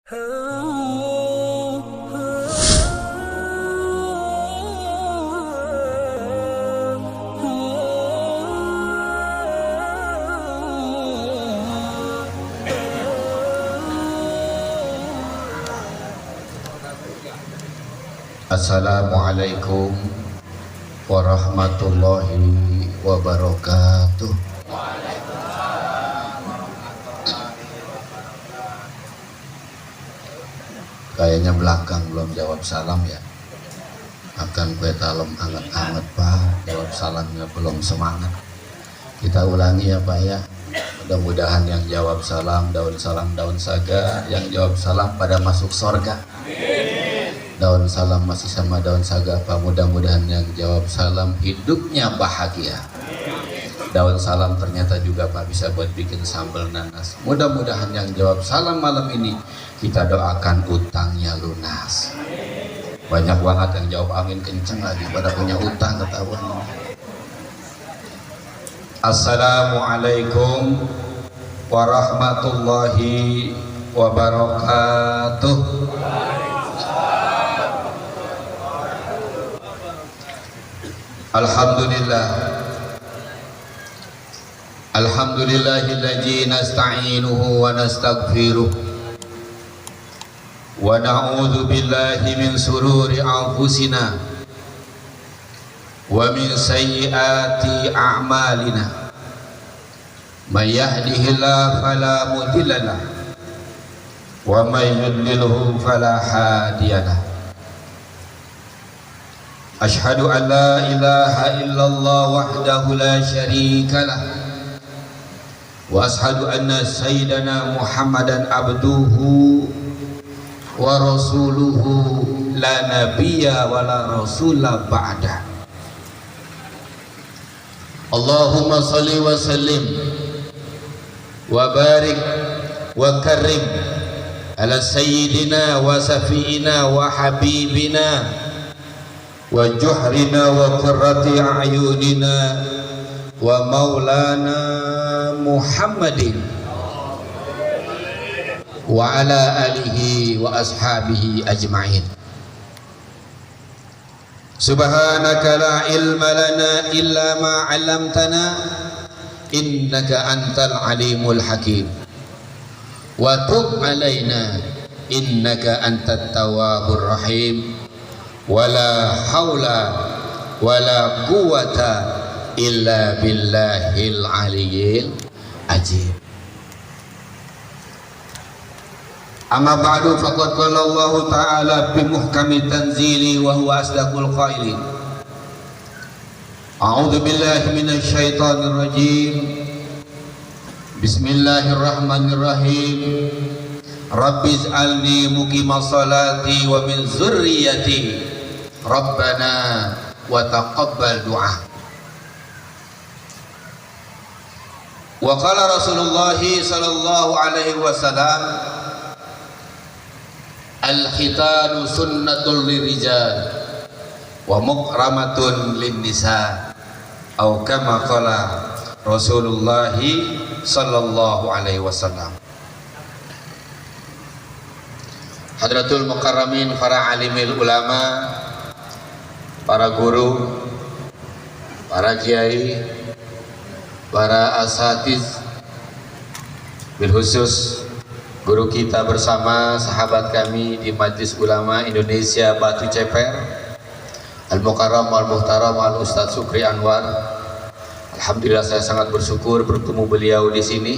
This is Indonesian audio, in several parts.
Assalamualaikum warahmatullahi wabarakatuh. Kayaknya belakang belum jawab salam ya. Akan kue talem anget-anget Pak. Jawab salamnya belum semangat. Kita ulangi ya Pak ya. Mudah-mudahan yang jawab salam daun saga, yang jawab salam pada masuk sorga. Daun salam masih sama daun saga apa, mudah-mudahan yang jawab salam hidupnya bahagia. Daun salam ternyata juga Pak bisa buat bikin sambal nanas. Mudah-mudahan yang jawab salam malam ini kita doakan utangnya lunas. Banyak banget yang jawab amin kenceng lagi pada punya utang ketahuan. Assalamualaikum warahmatullahi wabarakatuh. Alhamdulillahilladzi nasta'inuhu wa nastaghfiruh wa na'udzu billahi min sururi anfusina wa min sayyiati a'malina may yahdihillahu fala mudilla lahu wa may yudlilhu fala hadiyalah. Ashhadu an la ilaha illallah wahdahu la syarika lah wa ashhadu anna sayyidana Muhammadan abduhu wa rasuluhu la nabiyya wa la rasula ba'da. Allahumma salli wa sallim wa barik wa karim ala sayyidina wa safiina wa habibina wa juhrina wa qurrati a'yunina wa maulana Muhammadin wa ala alihi wa ashabihi ajma'in. Subhanaka la ilma lana illa ma 'allamtana innaka antal alimul hakim wa tub alaina innaka antat tawwabur rahim. Wala haula wala quwata illa billahil aliyyil azim. Amma ba'du, faqad qala Allah ta'ala bi muhkami tanzili wa huwa asdaqul qailin. A'udzu billahi minasy syaithanir rajim. Bismillahirrahmanirrahim. Rabbiz'alni muqimas salati wa min dzurriyyati Rabbana wa taqabbal du'a. Wa qala Rasulullah sallallahu alaihi wasallam, al-khitanu sunnatul lirijal wa mukramatun lin-nisa, atau kama qala Rasulullah sallallahu alaihi wasallam. Hadratul mukarramin, para alimil ulama, para guru, para kiai, para asatiz, bil khusus guru kita bersama, sahabat kami di Majelis Ulama Indonesia Batu Ceper, Al-Mukarram Al-Muhtaram Al-Ustadz Sukri Anwar. Alhamdulillah saya sangat bersyukur bertemu beliau di sini.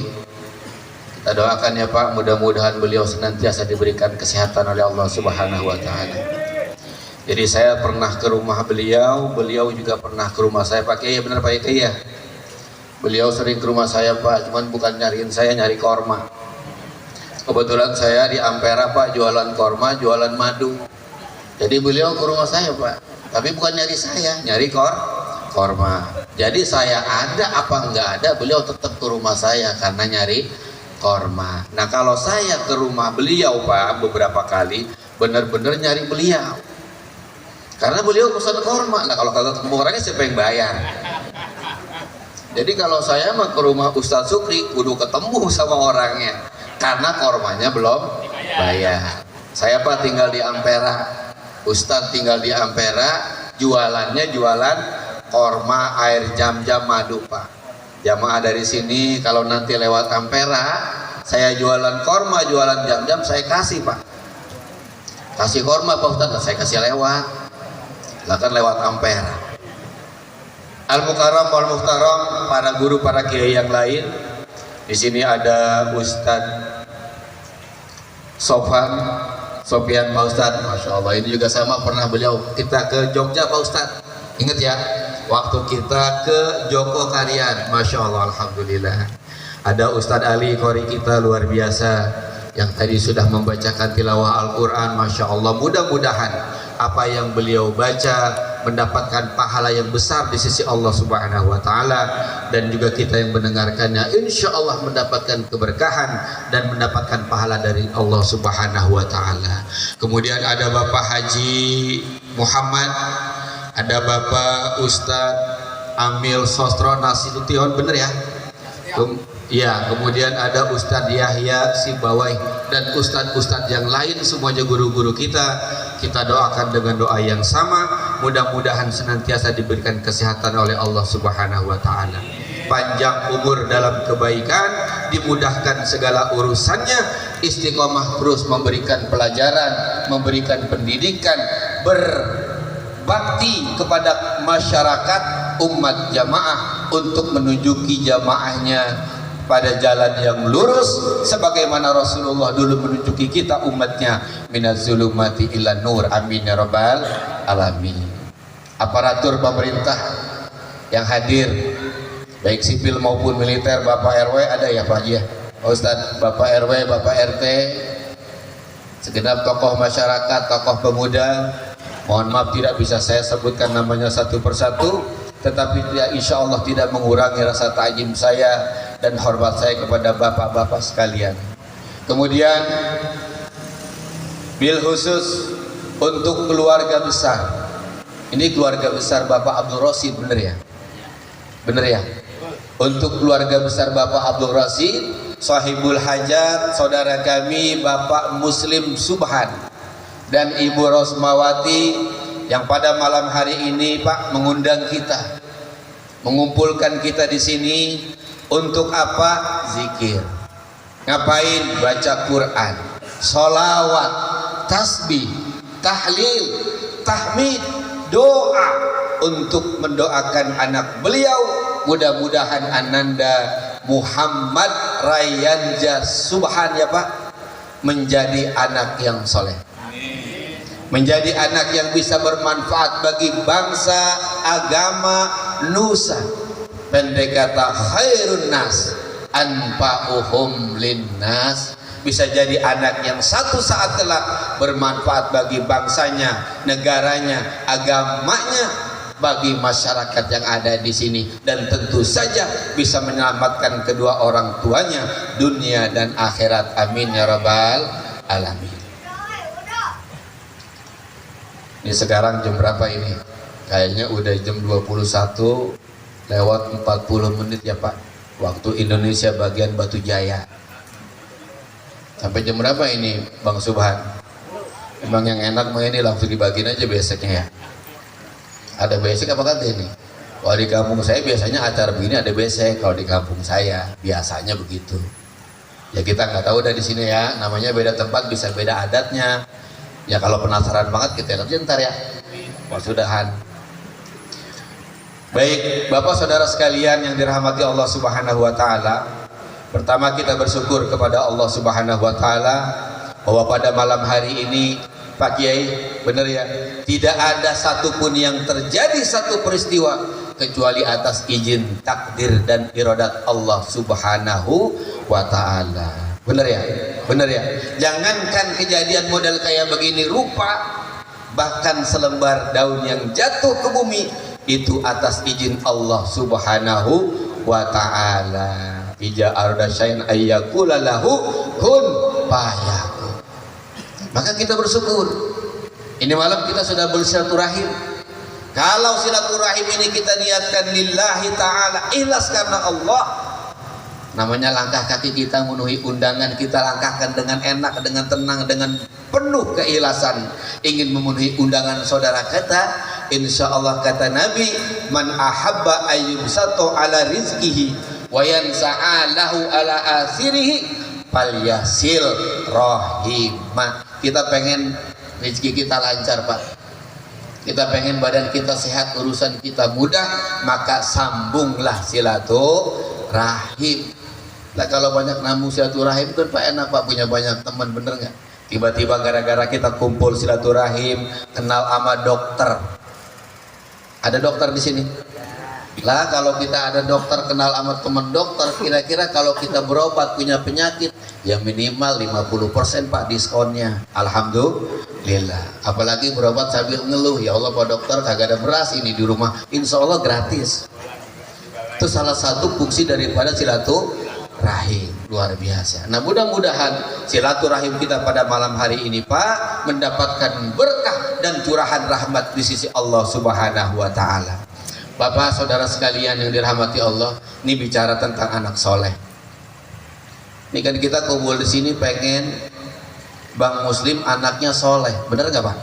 Kita doakan ya Pak, mudah-mudahan beliau senantiasa diberikan kesehatan oleh Allah Subhanahu wa Ta'ala. Jadi saya pernah ke rumah beliau, beliau juga pernah ke rumah saya. Pak Kiai, benar Pak Kiai ya? Beliau sering ke rumah saya Pak, cuman bukan nyariin saya, nyari korma. Kebetulan saya di Ampera Pak, jualan korma, jualan madu. Jadi beliau ke rumah saya Pak, tapi bukan nyari saya, nyari korma. Jadi saya ada apa enggak ada, beliau tetap ke rumah saya karena nyari korma. Nah kalau saya ke rumah beliau Pak beberapa kali, benar-benar nyari beliau karena beliau pesan korma. Nah kalau kagak ketemu orangnya siapa yang bayar? Jadi kalau saya mah ke rumah Ustadz Sukri kudu ketemu sama orangnya karena kormanya belum Bayar. Saya Pak tinggal di Ampera, Ustadz tinggal di Ampera, jualannya jualan korma, air jam-jam, madu Pak. Jamaah dari sini kalau nanti lewat Ampera, saya jualan korma, jualan jam-jam, saya kasih Pak. Kasih korma Pak Ustadz, saya kasih lewat. Lah kan lewat Ampera. Al-Mukarram wal Muhtaram, para guru, para kiai yang lain. Di sini ada Ustadz Sofian Pak Ustadz, Masya Allah, ini juga sama pernah beliau kita ke Jogja Pak Ustadz, ingat ya waktu kita ke Joko Karian, Masya Allah, Alhamdulillah. Ada Ustadz Ali Qori kita luar biasa yang tadi sudah membacakan tilawah Al-Quran, Masya Allah. Mudah-mudahan apa yang beliau baca mendapatkan pahala yang besar di sisi Allah Subhanahu wa Ta'ala, dan juga kita yang mendengarkannya insya Allah mendapatkan keberkahan dan mendapatkan pahala dari Allah Subhanahu wa Ta'ala. Kemudian ada Bapak Haji Muhammad, ada Bapak Ustadz Amil Sostro Nasution, bener ya? Ya, kemudian ada Ustadz Yahya Sibawai dan Ustadz-Ustadz yang lain, semuanya guru-guru kita. Kita doakan dengan doa yang sama, mudah-mudahan senantiasa diberikan kesehatan oleh Allah Subhanahu wa Ta'ala, panjang umur dalam kebaikan, dimudahkan segala urusannya, istiqomah terus memberikan pelajaran, memberikan pendidikan, berbakti kepada masyarakat umat jamaah untuk menunjuki jamaahnya pada jalan yang lurus sebagaimana Rasulullah dulu menunjuki kita umatnya, minaz zulumati ilan nur, amin ya rabbal alamin. Aparatur pemerintah yang hadir baik sipil maupun militer, Bapak RW ada ya Pak Haji ya, Ustadz, Bapak RW, Bapak RT, segenap tokoh masyarakat, tokoh pemuda, mohon maaf tidak bisa saya sebutkan namanya satu persatu, tetapi insya Allah tidak mengurangi rasa ta'zim saya dan hormat saya kepada bapak-bapak sekalian. Kemudian bil khusus untuk keluarga besar, ini keluarga besar Bapak Abdul Rasid, bener ya? Bener ya? Untuk keluarga besar Bapak Abdul Rasid, sahibul hajat, saudara kami Bapak Muslim Subhan dan Ibu Rosmawati yang pada malam hari ini Pak mengundang kita, mengumpulkan kita di sini untuk apa? Zikir. Ngapain? Baca Quran, sholawat, tasbih, tahlil, tahmid, doa untuk mendoakan anak beliau. Mudah-mudahan Ananda Muhammad Rayanja Subhan ya Pak menjadi anak yang soleh, menjadi anak yang bisa bermanfaat bagi bangsa, agama, nusa. Pendek kata khairun nas anfa'uhum linnas, bisa jadi anak yang satu saat kelak bermanfaat bagi bangsanya, negaranya, agamanya, bagi masyarakat yang ada di sini, dan tentu saja bisa menyelamatkan kedua orang tuanya dunia dan akhirat, amin ya rabbal alamin. Ini sekarang jam berapa ini? Kayaknya udah jam 21 lewat 40 menit ya Pak, waktu Indonesia bagian Batu Jaya. Sampai jam berapa ini Bang Subhan? Emang yang enak mah ini langsung dibagiin aja beseknya ya. Ada besek apa kata ini? Kalau di kampung saya biasanya acara begini ada besek, kalau di kampung saya biasanya begitu. Ya kita nggak tahu dari sini ya, namanya beda tempat bisa beda adatnya. Ya kalau penasaran banget kita lihat ntar ya. Mudah-mudahan. Baik, Bapak Saudara sekalian yang dirahmati Allah Subhanahu wa Ta'ala, pertama kita bersyukur kepada Allah Subhanahu wa Ta'ala bahwa pada malam hari ini Pak Kiai, benar ya, tidak ada satupun yang terjadi satu peristiwa kecuali atas izin, takdir dan iradat Allah Subhanahu wa Ta'ala. Benar ya? Benar ya? Jangankan kejadian model kayak begini rupa, bahkan selembar daun yang jatuh ke bumi itu atas izin Allah Subhanahu wa Ta'ala. Ija arda syai'an ayyakula lahu kun fayakun. Maka kita bersyukur. Ini malam kita sudah bersilaturahim. Kalau silaturahim ini kita niatkan lillahi ta'ala, ikhlas karena Allah, Namanya langkah kaki kita memenuhi undangan, kita langkahkan dengan enak, dengan tenang, dengan penuh keikhlasan ingin memenuhi undangan saudara kita. Insya Allah kata Nabi, man ahabba ayyubsato ala rizkihi wa yansa'alahu ala akhirihi falyasil rahimah. Kita pengen rezeki kita lancar Pak, kita pengen badan kita sehat, urusan kita mudah, maka sambunglah silaturahim. Nah kalau banyak namu silaturahim kan Pak enak Pak, punya banyak teman, bener nggak? Tiba-tiba gara-gara kita kumpul silaturahim, kenal sama dokter. Ada dokter di sini? Lah kalau kita ada dokter, kenal sama teman dokter, kira-kira kalau kita berobat punya penyakit, ya minimal 50% Pak diskonnya. Alhamdulillah. Apalagi berobat sambil ngeluh, ya Allah Pak dokter kagak ada beras ini di rumah, insya Allah gratis. Itu salah satu fungsi daripada silaturahim, luar biasa. Nah mudah-mudahan silaturahim kita pada malam hari ini Pak mendapatkan berkah dan curahan rahmat di sisi Allah Subhanahu wa Ta'ala. Bapak saudara sekalian yang dirahmati Allah, ini bicara tentang anak soleh. Ini kan kita kumpul di sini pengen Bang Muslim anaknya soleh, bener nggak Pak?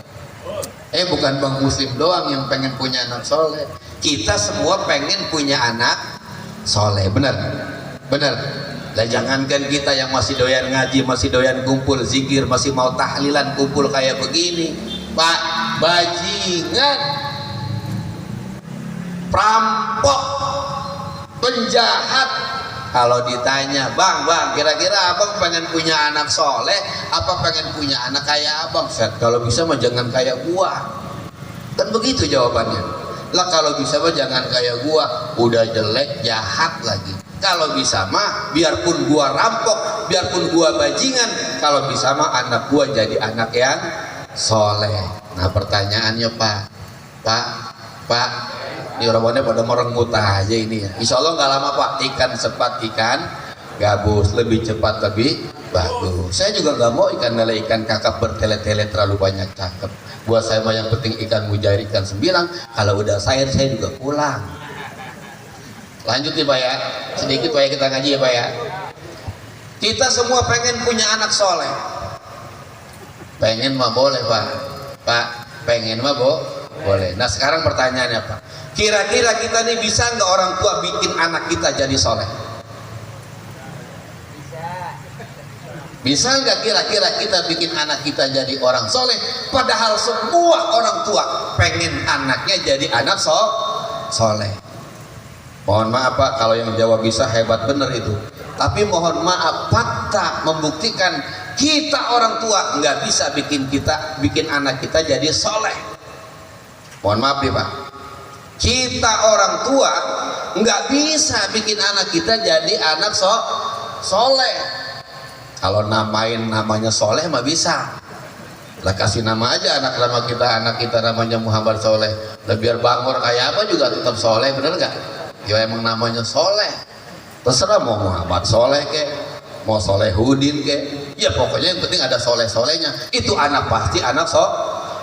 Bukan Bang Muslim doang yang pengen punya anak soleh, kita semua pengen punya anak soleh, bener? Bener. Lah jangankan kita yang masih doyan ngaji, masih doyan kumpul zikir, masih mau tahlilan kumpul kayak begini, Pak, bajingan, perampok, penjahat, kalau ditanya, bang, kira-kira abang pengen punya anak soleh, apa pengen punya anak kayak abang? Set, kalau bisa mah jangan kayak gua. Kan begitu jawabannya. Lah kalau bisa mah jangan kayak gua, udah jelek, jahat lagi. Kalau bisa mah biarpun gua rampok, biarpun gua bajingan, kalau bisa mah anak gua jadi anak yang soleh. Nah pertanyaannya Pak, ini orang-orangnya pada merengut aja ini ya. Insya Allah nggak lama Pak, ikan sepat ikan gabus, lebih cepat lebih bagus. Saya juga nggak mau ikan lele, ikan kakap bertele-tele terlalu banyak cakep. Buat saya mah yang penting ikan mujair, ikan sembilang. Kalau udah saya juga pulang. Lanjut nih Pak ya, sedikit Pak ya, kita ngaji ya Pak ya. Kita semua pengen punya anak soleh. Pengen mah boleh Pak, pengen mah boleh. Nah sekarang pertanyaannya Pak, kira-kira kita nih bisa nggak orang tua bikin anak kita jadi soleh? Bisa nggak kira-kira kita bikin anak kita jadi orang soleh? Padahal semua orang tua pengen anaknya jadi anak soleh. Mohon maaf Pak, kalau yang jawab bisa hebat bener itu. Tapi mohon maaf, fakta membuktikan kita orang tua nggak bisa bikin anak kita jadi soleh. Mohon maaf nih Pak, kita orang tua nggak bisa bikin anak kita jadi anak soleh. Kalau namanya soleh mah bisa. Lah kasih nama aja anak kita namanya Muhammad Soleh. Lah biar bangor kayak apa juga tetap soleh, bener nggak? Ya emang namanya soleh. Terserah mau Muhammad Soleh kek, mau Solehudin kek, ya pokoknya yang penting ada soleh-solehnya. Itu anak pasti anak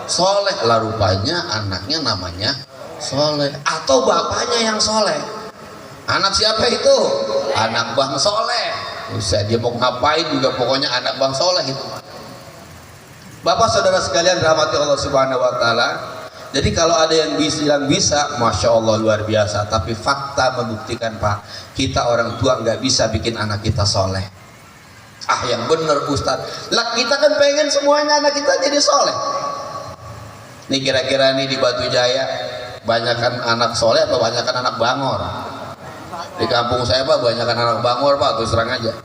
soleh. Lah rupanya anaknya namanya soleh atau bapaknya yang soleh. Anak siapa itu? Anak Bang Soleh. Usah dia mau ngapain juga pokoknya anak Bang Soleh itu. Bapak saudara sekalian rahmati Allah Subhanahu wa Ta'ala. Jadi kalau ada yang bisa, Masya Allah luar biasa. Tapi fakta membuktikan Pak, kita orang tua nggak bisa bikin anak kita soleh. Ah yang bener Ustadz, lah kita kan pengen semuanya anak kita jadi soleh. Nih kira-kira nih di Batu Jaya, banyakan anak soleh atau banyakan anak bangor? Di kampung saya Pak, banyakan anak bangor Pak, terus terang aja.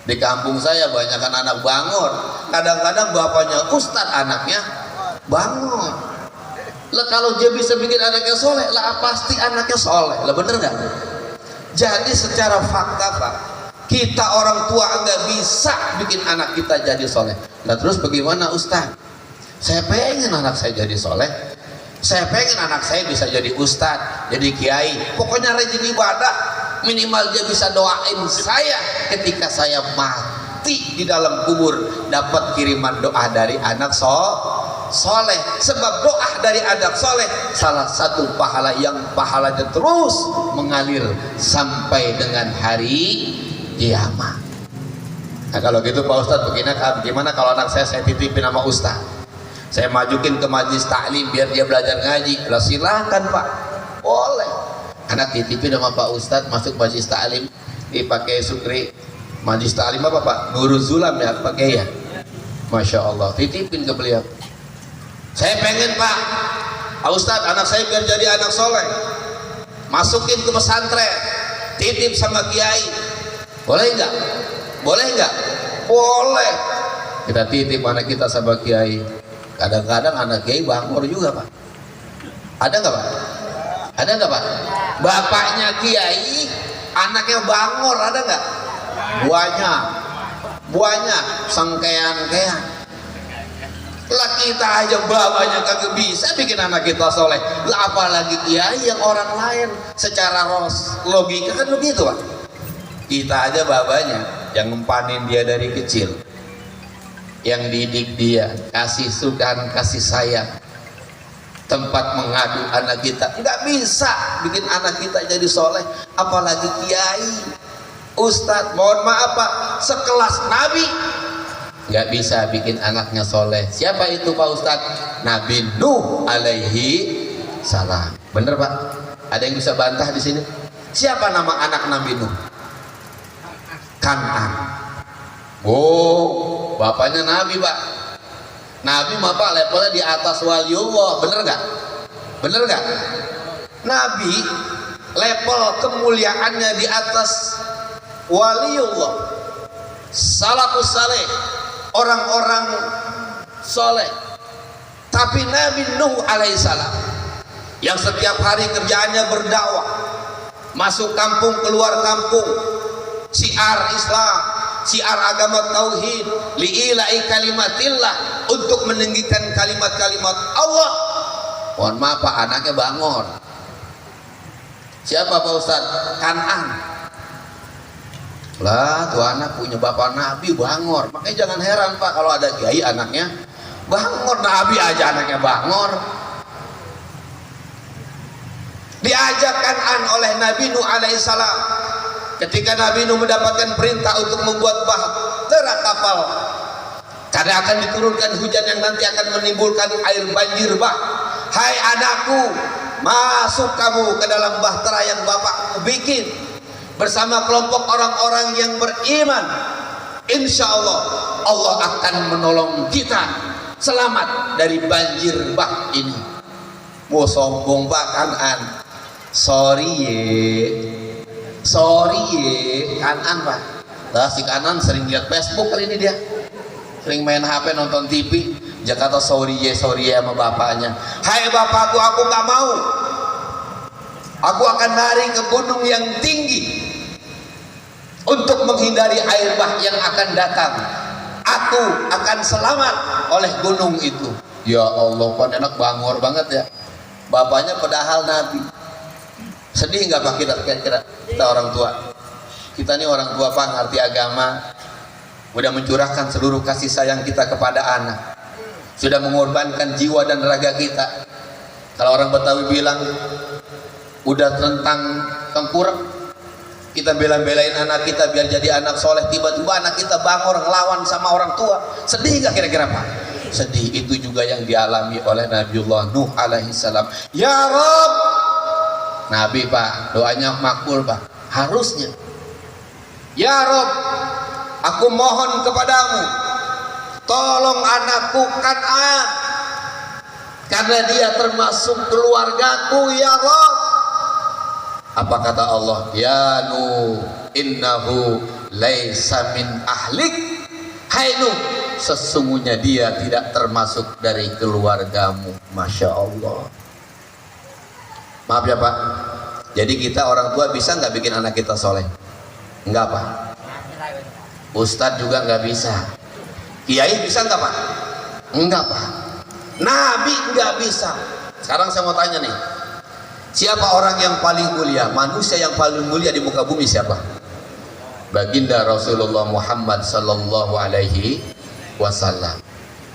Di kampung saya banyakan anak bangor. Kadang-kadang bapaknya Ustadz, anaknya bangor. Lah kalau dia bisa bikin anaknya soleh, lah pasti anaknya soleh. Lah bener nggak? Jadi secara fakta Pak, kita orang tua nggak bisa bikin anak kita jadi soleh. Lah terus bagaimana Ustaz? Saya pengen anak saya jadi soleh. Saya pengen anak saya bisa jadi ustadz, jadi kiai. Pokoknya rajin ibadah. Minimal dia bisa doain saya ketika saya mati di dalam kubur, dapat kiriman doa dari anak soleh. Sebab doa dari anak soleh salah satu pahala yang pahalanya terus mengalir sampai dengan hari qiyamah. Nah kalau gitu Pak Ustadz, bagaimana kalau anak saya titipin sama Ustadz, saya majukin ke majlis taklim biar dia belajar ngaji? Lah silahkan Pak, boleh. Anak titipin sama Pak Ustadz masuk majlis taklim, dipakai Sukri. Majlis taklim apa Pak? Nurul Zulam ya, pakai ya. Masya Allah, titipin ke beliau. Saya pengen Pak Ustadz, anak saya biar jadi anak soleh, masukin ke pesantren, titip sama kiai, boleh nggak? Boleh nggak? Boleh. Kita titip anak kita sama kiai. Kadang-kadang anak kiai bangor juga Pak. Ada nggak Pak? Ada nggak Pak? Bapaknya kiai, anaknya bangor, ada nggak? Banyak, sengkean-kean. Lah kita aja bapaknya kagak bisa bikin anak kita soleh, lah apalagi kiai yang orang lain. Secara logika kan begitu Pak. Kita aja babanya yang ngempanin dia dari kecil, yang didik dia, kasih sukan, kasih sayang, tempat mengadu anak kita. Nggak bisa bikin anak kita jadi soleh, apalagi kiai, ustadz. Mohon maaf Pak, sekelas Nabi nggak bisa bikin anaknya soleh. Siapa itu Pak Ustadz? Nabi Nuh alaihi salam. Bener Pak? Ada yang bisa bantah di sini? Siapa nama anak Nabi Nuh? Kan'an. Oh, bapaknya Nabi Pak. Nabi mah Pak levelnya di atas waliullah. Bener nggak? Bener nggak? Nabi level kemuliaannya di atas waliullah, salafus saleh, orang-orang soleh. Tapi Nabi Nuh alaihissalam yang setiap hari kerjaannya berdakwah, masuk kampung keluar kampung, syiar Islam, syiar agama tauhid, li'ilai kalimatillah, untuk meninggikan kalimat-kalimat Allah. Mohon maaf Pak, anaknya bangor. Siapa Pak Ustadz? Kan'an. Lah tuh anak punya bapak Nabi bangor. Makanya jangan heran Pak kalau ada kiai anaknya bangor. Nabi aja anaknya bangor. Diajak Kan'an oleh Nabi Nuh alaihissalam. Ketika Nabi Nuh mendapatkan perintah untuk membuat bahtera kapal, karena akan diturunkan hujan yang nanti akan menimbulkan air banjir bah. Hai anakku, masuk kamu ke dalam bahtera yang bapak bikin bersama kelompok orang-orang yang beriman. Insya Allah Allah akan menolong kita selamat dari banjir bah ini. Mau sombong Pak Kan'an? Sorry Kan'an Pak. Lah si Kan'an sering lihat Facebook kali ini, dia sering main HP, nonton TV. Jakarta sorry sama bapaknya. Hai bapakku, aku nggak mau. Aku akan lari ke gunung yang tinggi untuk menghindari air bah yang akan datang. Aku akan selamat oleh gunung itu. Ya Allah, kan enak bangor banget ya. Bapaknya padahal Nabi. Sedih nggak Pak kira-kira kita orang tua? Kita ini orang tua Pak, ngerti agama, udah mencurahkan seluruh kasih sayang kita kepada anak, sudah mengorbankan jiwa dan raga kita. Kalau orang Betawi bilang udah tentang tengkurap, kita bela-belain anak kita biar jadi anak soleh, tiba-tiba anak kita bangor ngelawan sama orang tua. Sedih nggak kira-kira Pak? Sedih. Itu juga yang dialami oleh Nabiullah Nuh alaihissalam. Ya Rob, Nabi Pak, doanya makbul Pak, harusnya. Ya Rob, aku mohon kepadamu, tolong anakku Kan'an, karena dia termasuk keluargaku ya Rob. Apa kata Allah? Ya Nuh, innahu laisa min ahlik. Hai Nuh, sesungguhnya dia tidak termasuk dari keluargamu. Masya Allah. Maaf ya Pak, jadi kita orang tua bisa nggak bikin anak kita soleh? Enggak Pak. Ustadz juga nggak bisa. Kiai bisa nggak Pak? Enggak Pak. Nabi nggak bisa. Sekarang saya mau tanya nih, siapa orang yang paling mulia? Manusia yang paling mulia di muka bumi siapa? Baginda Rasulullah Muhammad sallallahu alaihi wasallam.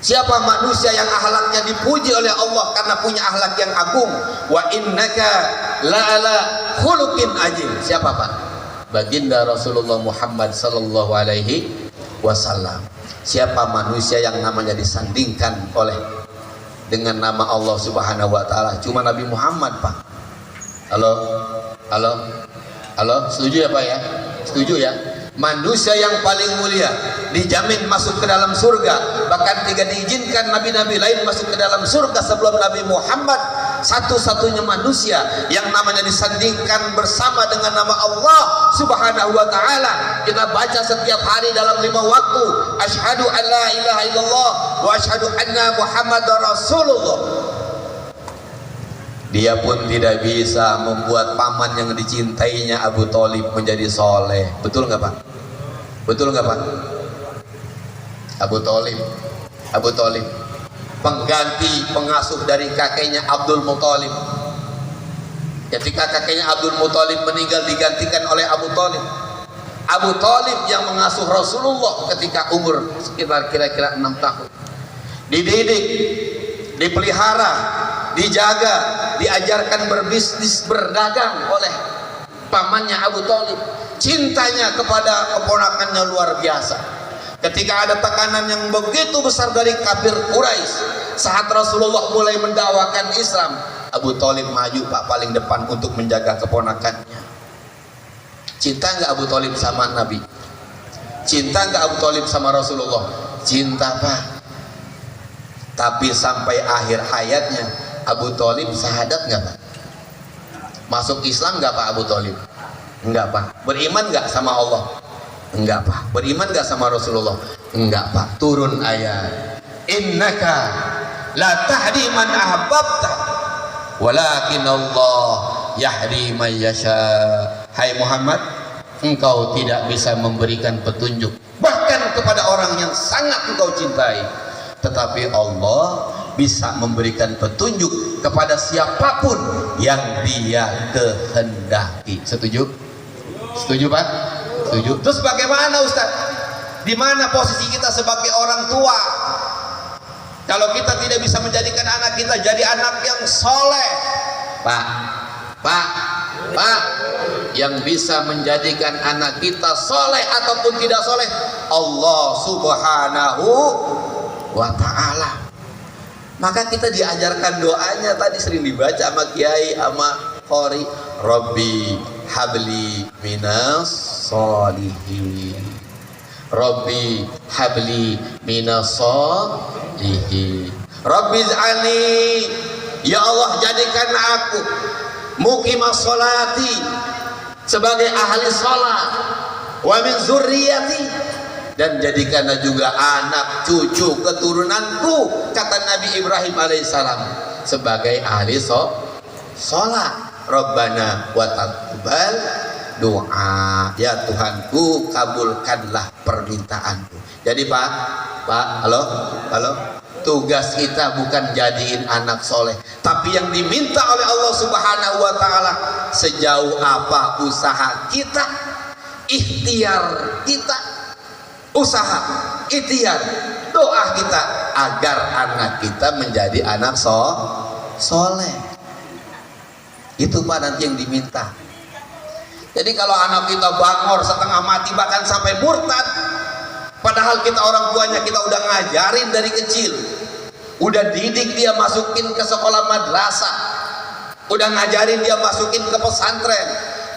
Siapa manusia yang akhlaknya dipuji oleh Allah karena punya akhlak yang agung? Wa innaka la'ala khuluqin ajim. Siapa Pak? baginda Rasulullah Muhammad sallallahu alaihi wasallam. Siapa manusia yang namanya disandingkan oleh dengan nama Allah Subhanahu wa taala? Cuma Nabi Muhammad, Pak. Halo? Halo? Halo? Setuju ya, Pak ya? Setuju ya? Manusia yang paling mulia dijamin masuk ke dalam surga, bahkan tidak diizinkan nabi-nabi lain masuk ke dalam surga sebelum Nabi Muhammad. Satu-satunya manusia yang namanya disandingkan bersama dengan nama Allah Subhanahu wa taala. Kita baca setiap hari dalam 5 waktu, asyhadu an la ilaha illallah wa asyhadu anna Muhammadar Rasulullah. Dia pun tidak bisa membuat paman yang dicintainya Abu Thalib menjadi soleh. Betul nggak, Pak? Betul nggak, Pak? Abu Thalib pengganti pengasuh dari kakeknya Abdul Muthalib. Ketika kakeknya Abdul Muthalib meninggal, digantikan oleh Abu Thalib. Abu Thalib yang mengasuh Rasulullah ketika umur sekitar kira-kira 6 tahun. Dididik, dipelihara, dijaga, diajarkan berbisnis, berdagang oleh pamannya Abu Thalib. Cintanya kepada keponakannya luar biasa. Ketika ada tekanan yang begitu besar dari kafir Quraisy, saat Rasulullah mulai mendakwakan Islam, Abu Thalib maju, Pak, paling depan untuk menjaga keponakannya. Cinta nggak Abu Thalib sama Nabi? Cinta nggak Abu Thalib sama Rasulullah? Cinta, Pak. Tapi sampai akhir hayatnya Abu Thalib syahadat nggak, Pak? Masuk Islam nggak, Pak, Abu Thalib? Enggak, Pak. Beriman nggak sama Allah? Enggak, Pak. Beriman nggak sama Rasulullah? Enggak, Pak. Turun ayat, innaka la tahdi man ahbabta walakin Allah yahdi man yasha. Hai Muhammad, engkau tidak bisa memberikan petunjuk bahkan kepada orang yang sangat engkau cintai, tetapi Allah bisa memberikan petunjuk kepada siapapun yang Dia kehendaki. Setuju? Setuju, Pak? Setuju. Terus bagaimana, Ustaz? Di mana posisi kita sebagai orang tua? Kalau kita tidak bisa menjadikan anak kita jadi anak yang soleh, Pak, yang bisa menjadikan anak kita soleh ataupun tidak soleh, Allah Subhanahu wa ta'ala. Maka kita diajarkan doanya tadi sering dibaca sama kiai, sama qori, Rabbi habli minas solihin, Rabbi habli minas solihin, Rabbi z'ani, ya Allah jadikan aku muqimas sholati, sebagai ahli sholat, wa min zurriyati, dan jadikanlah juga anak cucu keturunanku, kata Nabi Ibrahim alaihissalam, sebagai ahli sholat. Rabbana wa taqabbal doa, ya Tuhanku kabulkanlah permintaanku. Jadi Pak, halo, tugas kita bukan jadiin anak soleh, tapi yang diminta oleh Allah Subhanahu wa ta'ala, sejauh apa usaha kita, ikhtiar kita, usaha, ikhtiar, doa kita agar anak kita menjadi anak soleh. Itu, Pak, nanti yang diminta. Jadi kalau anak kita bangor setengah mati bahkan sampai murtad, padahal kita orang tuanya kita udah ngajarin dari kecil, udah didik dia masukin ke sekolah madrasah, udah ngajarin dia masukin ke pesantren,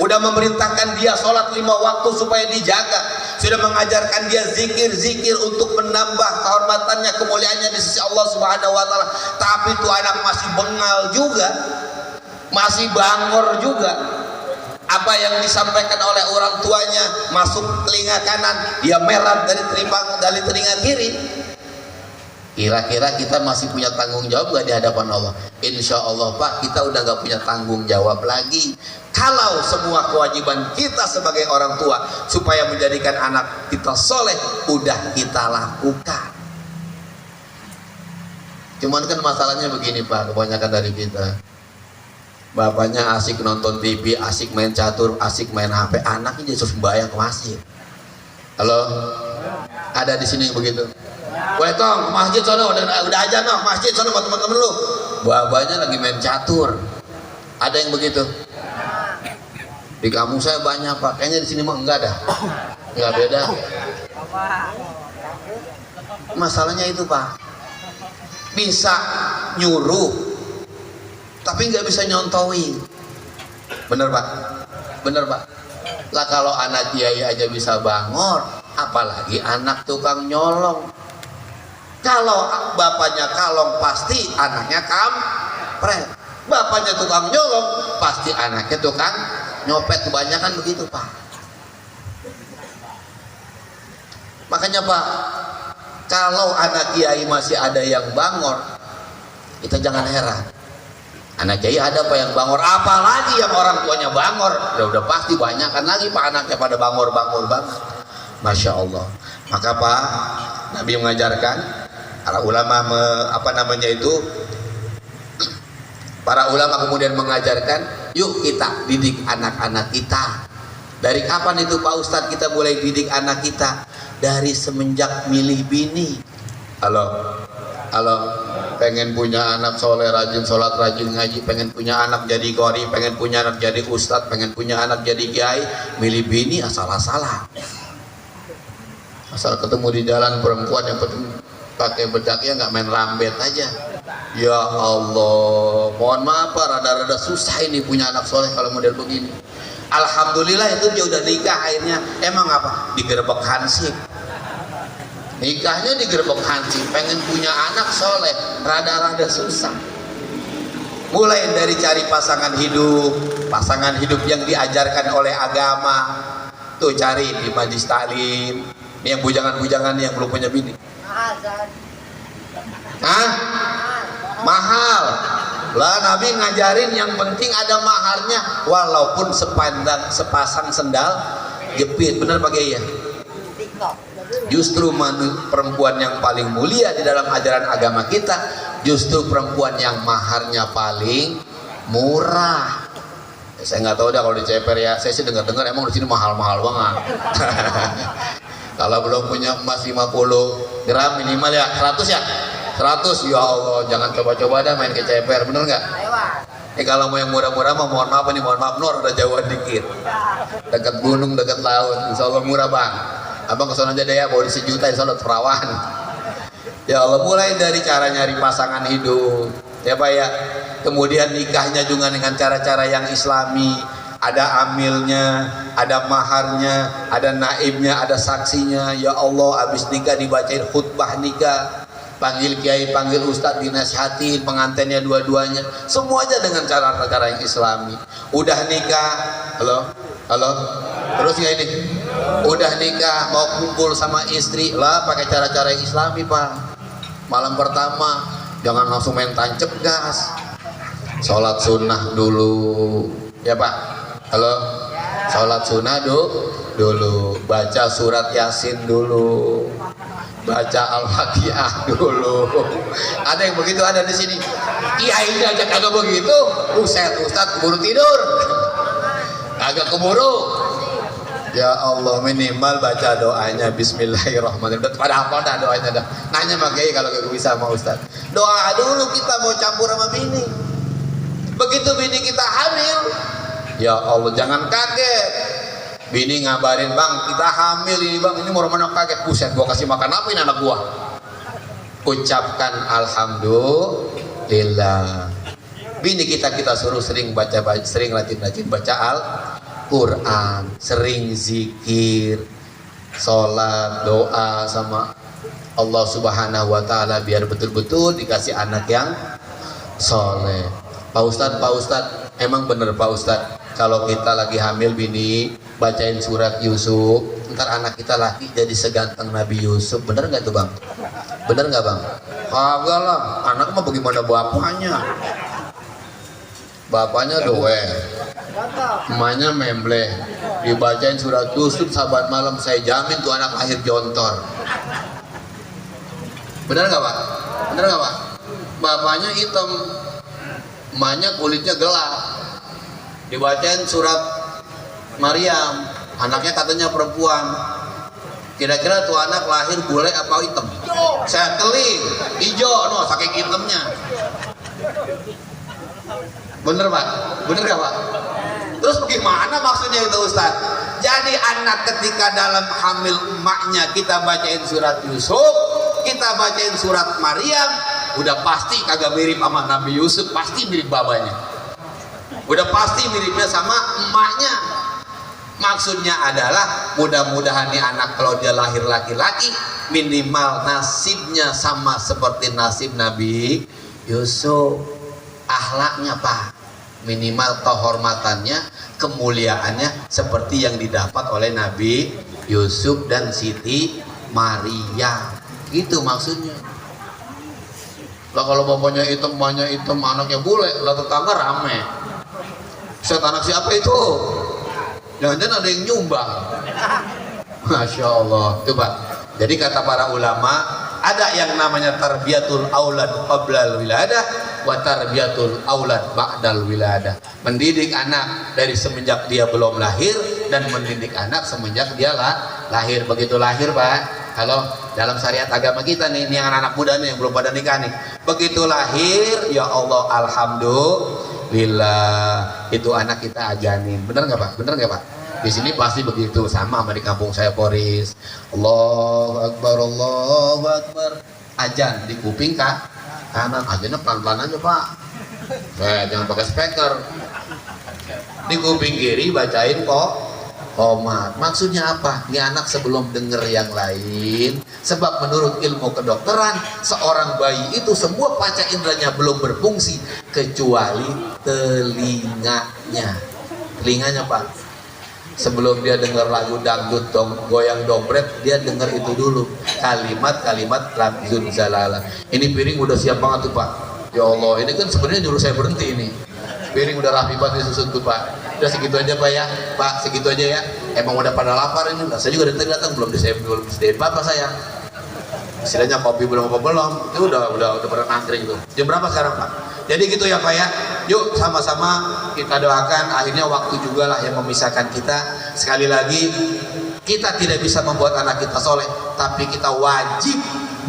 udah memerintahkan dia sholat 5 waktu supaya dijaga, sudah mengajarkan dia zikir-zikir untuk menambah kehormatannya, kemuliaannya di sisi Allah Subhanahu wa ta'ala, tapi tuh anak masih bengal juga, masih bangor juga. Apa yang disampaikan oleh orang tuanya masuk telinga kanan, dia merah dari telinga kiri. Kira-kira kita masih punya tanggung jawab gak di hadapan Allah? Insya Allah, Pak, kita udah gak punya tanggung jawab lagi. Kalau semua kewajiban kita sebagai orang tua supaya menjadikan anak kita soleh udah kita lakukan. Cuman kan masalahnya begini, Pak, kebanyakan dari kita, bapaknya asik nonton TV, asik main catur, asik main HP, anaknya jadi sembahyang ke masjid. Halo, ada di sini yang begitu? Weh Tong, ke masjid sono, udah aja noh, masjid sono sama teman-teman lu. Bapaknya lagi main catur. Ada yang begitu? Di kampung saya banyak Pak, kayaknya di sini mah enggak dah, enggak beda. Masalahnya itu Pak, bisa nyuruh tapi nggak bisa nyontoin. Bener Pak, bener Pak. Lah kalau anak kiai aja bisa bangor, apalagi anak tukang nyolong. Kalau bapaknya kalong pasti anaknya kampret. Bapaknya tukang nyolong pasti anaknya tukang nyopet. Kebanyakan begitu Pak. Makanya Pak, kalau anak kiai masih ada yang bangor, kita jangan heran. Anak kiai ada Pak yang bangor, apalagi yang orang tuanya bangor, udah pasti banyak kan lagi Pak anaknya pada bangor-bangor banget. Masya Allah. Maka Pak, Nabi mengajarkan, para ulama para ulama kemudian mengajarkan, yuk kita didik anak-anak kita. Dari kapan itu Pak Ustadz kita mulai didik anak kita? Dari semenjak milih bini. Halo, pengen punya anak soleh, rajin sholat, rajin ngaji, pengen punya anak jadi qori, pengen punya anak jadi ustadz, pengen punya anak jadi kiai, milih bini asal-asalan. Asal ketemu di jalan perempuan yang pakai bedaknya nggak main rambet aja. Ya Allah, mohon maaf Pak, rada-rada susah ini punya anak soleh kalau model begini. Alhamdulillah itu dia udah nikah akhirnya. Emang apa? Digerebek hansip. Nikahnya digerebek hansip, pengen punya anak soleh, rada-rada susah. Mulai dari cari pasangan hidup yang diajarkan oleh agama. Tuh cari di majlis taklim. Ini yang bujangan-bujangan yang belum punya bini. Hah? Mahal. Lah Nabi ngajarin yang penting ada maharnya, walaupun sepasang sendal jepit. Benar Pak Kiai ya? Justru perempuan yang paling mulia di dalam ajaran agama kita justru perempuan yang maharnya paling murah. Saya nggak tahu dah kalau di CPR ya. Saya sih dengar-dengar emang di sini mahal-mahal banget. Kalau belum punya emas 50 gram minimal ya 100 ya. 100 ya Allah, jangan coba-coba dah main ke CPR, bener nggak? Kalau mau yang murah-murah mah mohon maaf Nur udah jauhan dikit. Dekat gunung, dekat laut, insya Allah murah Bang. Abang kesana aja deh ya, bawa di sejuta insya Allah perawan. Ya Allah, mulai dari cara nyari pasangan hidup, ya Pak ya. Kemudian nikahnya juga dengan cara-cara yang islami. Ada amilnya, ada maharnya, ada naibnya, ada saksinya. Ya Allah, habis nikah dibacain khutbah nikah, panggil kiai, panggil ustadz, dinasihatin, pengantinnya dua-duanya, semuanya dengan cara-cara yang islami. Udah nikah, halo, terus nggak ini? Udah nikah, mau kumpul sama istri lah, pakai cara-cara yang islami Pak. Malam pertama jangan langsung main tancap gas, sholat sunnah dulu, ya Pak. Halo, sholat sunnah dulu, baca surat yasin dulu, baca al-fatihah dulu. Ada yang begitu ada di sini. Kiainya aja kagak begitu. Buset, ustadz keburu tidur. Kagak keburu. Ya Allah, minimal baca doanya bismillahirrahmanirrahim. Pada hafal dah doanya dah. Nanya sama kiai kalau gak bisa sama ustadz. Doa dulu kita mau campur sama bini. Begitu bini kita hamil, ya Allah jangan kaget. Bini ngabarin, Bang kita hamil ini Bang, ini mau mana kaget. Buset, gua kasih makan apa ini anak gua? Ucapkan alhamdulillah. Bini kita suruh sering sering rajin baca Al-Quran, sering zikir, sholat, doa sama Allah Subhanahu Wa Taala biar betul-betul dikasih anak yang soleh. Pak Ustadz, emang bener Pak Ustadz, kalau kita lagi hamil bini bacain surat Yusuf, ntar anak kita laki jadi seganteng Nabi Yusuf, bener nggak tuh Bang? Bener nggak Bang? Kagak lah, anak mah bagaimana bapaknya doer, emaknya membleh, dibacain surat Yusuf sahabat malam, saya jamin tuh anak lahir jontor. Bener nggak Pak? Bapaknya hitam, emaknya kulitnya gelap, dibacain surat Maryam, anaknya katanya perempuan. Kira-kira tuh anak lahir bule apa hitam? Saya keling, hijau, no, saking hitamnya. Bener Pak? Bener gak Pak? Terus gimana maksudnya itu Ustaz? Jadi anak ketika dalam hamil emaknya kita bacain surat Yusuf, kita bacain surat Maryam, udah pasti kagak mirip sama Nabi Yusuf, pasti mirip babanya. Udah pasti miripnya sama emaknya. Maksudnya adalah mudah-mudahan nih anak kalau dia lahir laki-laki minimal nasibnya sama seperti nasib Nabi Yusuf. Akhlaknya Pak, minimal kehormatannya, kemuliaannya seperti yang didapat oleh Nabi Yusuf dan Siti Maria. Itu maksudnya. Lah kalau bapaknya hitam, emaknya hitam, anaknya bule, lah tetangga rame. Set anak siapa itu? Jangan-jangan ada yang nyumbang. Masya Allah. Coba. Jadi kata para ulama, ada yang namanya tarbiyatul aulad qablal wiladah wa tarbiyatul aulad ba'dal wiladah. Mendidik anak dari semenjak dia belum lahir dan mendidik anak semenjak dia lahir. Begitu lahir Pak, kalau dalam syariat agama kita nih, ini yang anak-anak muda nih yang belum pada nikah nih, begitu lahir ya Allah alhamdulillah itu anak kita ajanin. Bener nggak Pak? Bener nggak Pak? Di sini pasti begitu, sama di kampung saya Poris. Allahu Akbar, Allahu Akbar. Ajan di kuping Kak kanan, ajannya pelan-pelan aja Pak. Jangan pakai speaker. Di kuping kiri bacain kok qomat. Maksudnya apa? Ini anak sebelum denger yang lain. Sebab menurut ilmu kedokteran, seorang bayi itu semua panca inderanya belum berfungsi kecuali telinganya. Telinganya Pak. Sebelum dia dengar lagu dangdut goyang dompet, dia dengar itu dulu kalimat-kalimat lafzun zalalah. Ini piring udah siap banget tuh Pak. Ya Allah, ini kan sebenarnya nyuruh saya berhenti ini. Piring udah rapi banget disusun tuh Pak. Udah segitu aja Pak ya, Pak segitu aja ya. Emang udah pada lapar ini. Nah, saya juga dari tadi datang belum disediain Bapak saya. Istilahnya kopi belum apa-belum. Itu udah pada ngantri itu. Jam berapa sekarang Pak? Jadi gitu ya Pak ya. Yuk sama-sama kita doakan, akhirnya waktu juga lah yang memisahkan kita. Sekali lagi, kita tidak bisa membuat anak kita soleh, tapi kita wajib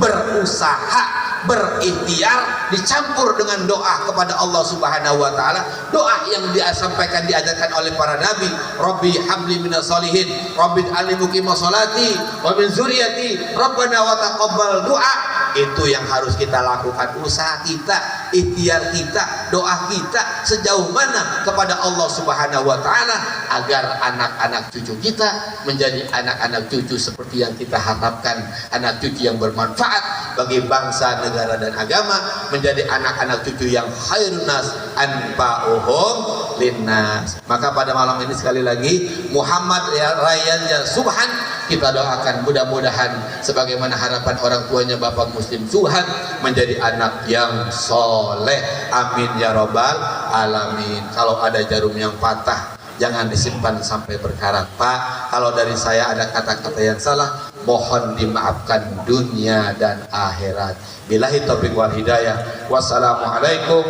berusaha, berikhtiar, dicampur dengan doa kepada Allah Subhanahu wa taala. Doa yang disampaikan diajarkan oleh para nabi, Rabbi habli minas solihin, Rabbi alimuqimas sholati wa min zuriyati, Rabbana wa taqabbal du'a. Itu yang harus kita lakukan, usaha kita, ikhtiar kita, doa kita sejauh mana kepada Allah Subhanahu wa taala agar anak-anak cucu kita menjadi anak-anak cucu seperti yang kita harapkan, anak cucu yang bermanfaat bagi bangsa, negara dan agama, menjadi anak-anak cucu yang khairun nas anfa'uhum linnas. Maka pada malam ini sekali lagi Muhammad Rayyan Subhan kita doakan mudah-mudahan sebagaimana harapan orang tuanya Bapak Muslim Subhan menjadi anak yang soleh. Amin ya robbal alamin. Kalau ada jarum yang patah jangan disimpan sampai berkarat Pak. Kalau dari saya ada kata-kata yang salah mohon dimaafkan dunia dan akhirat. Billahi taufiq wal hidayah. Wassalamualaikum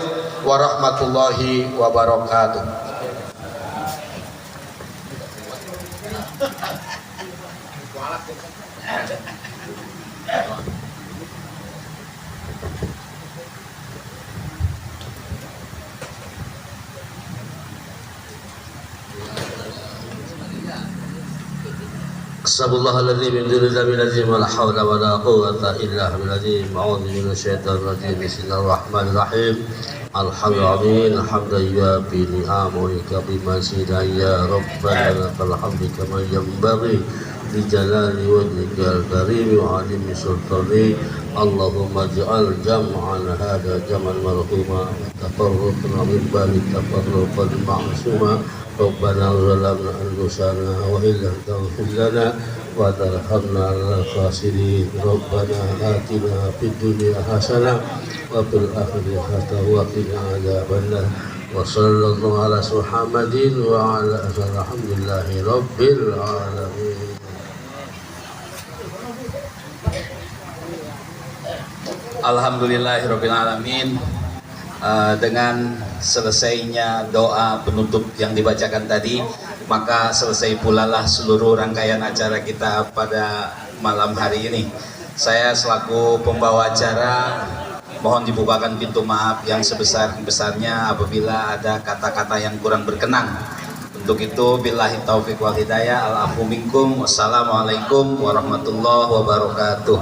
warahmatullahi wabarakatuh. Astagfirullahaladzim min dzulillahilazim wa la hawla wa la quwwata illa billahil a'udzu minasyaitonir rajim. Bismillahirrahmanirrahim. Alhamdulillah hamdan yuwafi ni'amaka bimasidah ya rabbana lakal hamdu kama yanbaghi li jalali wajhikal karim wa 'azimi sultani. Allahumma ij'al jam'ana hadha jam'an marhuma wa tafarruqna min ba'di tafarruqan ma'suma. Rabbana zalamna anfusana wa illam taghfir lana wa tarhamna lana khasirin. Rabbana atina fid dunya hasanah wa fil akhirati hasanah wa qina adzabannar. Wa sallallahu ala Muhammadin wa ala alihi alhamdulillahi rabbil alamin. Alhamdulillahirabbil alamin. Dengan selesainya doa penutup yang dibacakan tadi, maka selesai pula lah seluruh rangkaian acara kita pada malam hari ini. Saya selaku pembawa acara mohon dibukakan pintu maaf yang sebesar-besarnya apabila ada kata-kata yang kurang berkenan. Untuk itu billahi taufik wal hidayah, al afu minkum, wassalamualaikum warahmatullahi wabarakatuh.